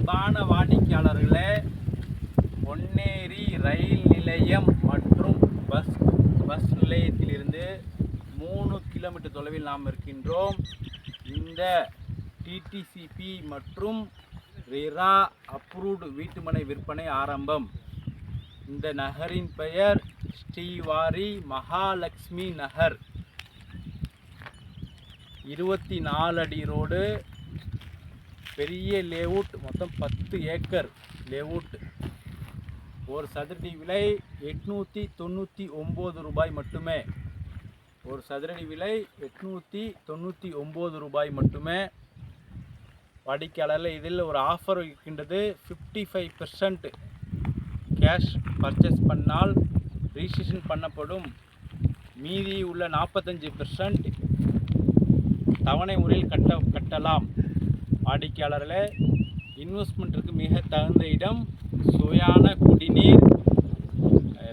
அன்பான வாடிக்கையாளர்களே, பொன்னேரி ரயில் நிலையம் மற்றும் பஸ் நிலையத்திலிருந்து 3 கிலோமீட்டர் தொலைவில் நாம் இருக்கின்றோம். இந்த டிடிசிபி மற்றும் ரெரா அப்ரூவ்டு வீட்டுமனை விற்பனை ஆரம்பம். இந்த நகரின் பெயர் ஸ்ரீவாரி மகாலட்சுமி நகர். 24 அடி ரோடு, பெரிய லேஅவுட், மொத்தம் 10 ஏக்கர் லேஅவுட். ஒரு சதுரடி விலை 899 ரூபாய் மட்டுமே. ஒரு சதுரடி விலை 899 ரூபாய் மட்டுமே. வாடிக்கையாளர்கள், இதில் ஒரு ஆஃபர் இருக்கின்றது. 55% கேஷ் பர்ச்சேஸ் பண்ணால் ரிஜிஸ்ட்ரேஷன் பண்ணப்படும். மீதி உள்ள 45% தவணை முறையில் கட்டலாம். வாடிக்கையாளர்களே, இன்வெஸ்ட்மெண்ட்டுக்கு மிக தகுந்த இடம். சுவையான குடிநீர்,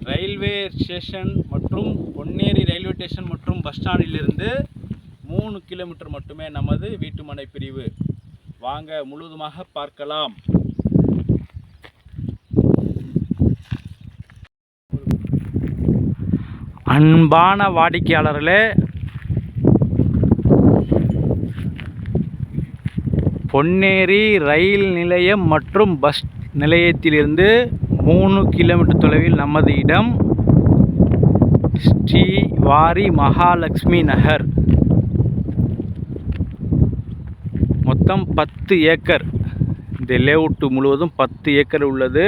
ரயில்வே ஸ்டேஷன் மற்றும் பொன்னேரி ரயில்வே ஸ்டேஷன் மற்றும் பஸ் ஸ்டாண்டிலிருந்து 3 கிலோமீட்டர் மட்டுமே நமது வீட்டுமனை பிரிவு. வாங்க முழுவதுமாக பார்க்கலாம். அன்பான வாடிக்கையாளர்களே, பொன்னேரி ரயில் நிலையம் மற்றும் பஸ் நிலையத்திலிருந்து 3 கிலோமீட்டர் தொலைவில் நமது இடம் ஸ்ரீவாரி மகாலட்சுமி நகர். மொத்தம் 10 ஏக்கர். இந்த லேஅவுட் முழுவதும் 10 ஏக்கர் உள்ளது.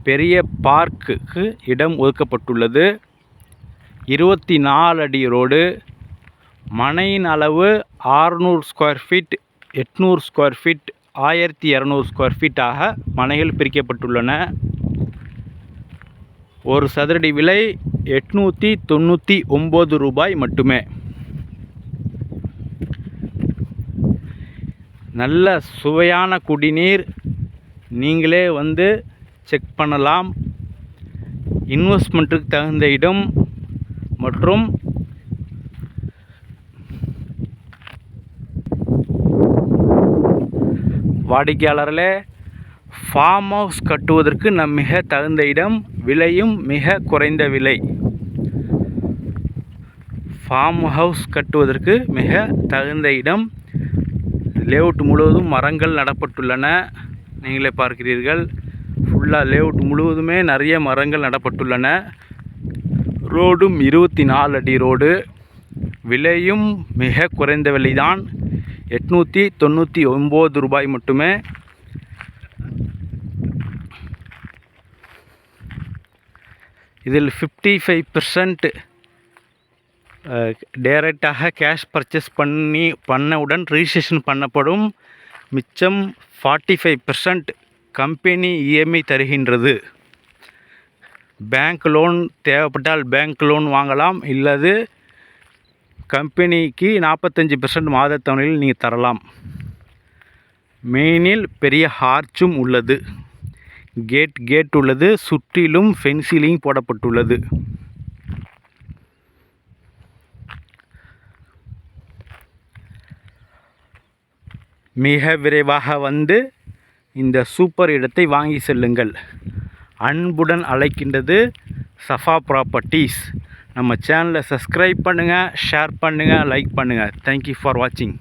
பெரிய பார்க்குக்கு இடம் ஒதுக்கப்பட்டுள்ளது. 24 அடி ரோடு. மனையின் அளவு 600 square feet, 800 square feet, 1200 square ஃபீட்டாக மனைகள் பிரிக்கப்பட்டுள்ளன. ஒரு சதுரடி விலை 899 ரூபாய் மட்டுமே. நல்ல சுவையான குடிநீர், நீங்களே வந்து செக் பண்ணலாம். இன்வெஸ்ட்மெண்ட்டுக்கு தகுந்த இடம் மற்றும் வாடிக்கையாளர்களே, ஃபார்ம் ஹவுஸ் கட்டுவதற்கு மிக தகுந்த இடம், விலையும் மிக குறைந்த விலை. ஃபார்ம் ஹவுஸ் கட்டுவதற்கு மிக தகுந்த இடம். லேஅவுட் முழுவதும் மரங்கள் நடப்பட்டுள்ளன. நீங்களே பார்க்கிறீர்கள். ஃபுல்லாக லேஅவுட் முழுவதுமே நிறைய மரங்கள் நடப்பட்டுள்ளன. ரோடும் 24 அடி ரோடு. விலையும் மிக குறைந்த விலைதான், 899 ரூபாய் மட்டுமே. இதில் 55% டைரெக்டாக கேஷ் பர்ச்சேஸ் பண்ணவுடன் ரிஜிஸ்ட்ரேஷன் பண்ணப்படும். மிச்சம் 45% கம்பெனி இஎம்ஐ தருகின்றது. பேங்க் லோன் தேவைப்பட்டால் பேங்க் லோன் வாங்கலாம். இல்லது கம்பெனிக்கு 45% மாதத்தவணையில் நீங்கள் தரலாம். மெயினில் பெரிய ஆர்ச்சும் உள்ளது. கேட் உள்ளது. சுற்றிலும் ஃபென்சிலிங் போடப்பட்டுள்ளது. மிக விரைவாக வந்து இந்த சூப்பர் இடத்தை வாங்கி செல்லுங்கள். அன்புடன் அழைக்கின்றது சஃபா ப்ராப்பர்ட்டிஸ். நம்ம சேனலை சப்ஸ்கிரைப் பண்ணுங்கள், ஷேர் பண்ணுங்கள், லைக் பண்ணுங்கள். தேங்க்யூ ஃபார் வாட்சிங்.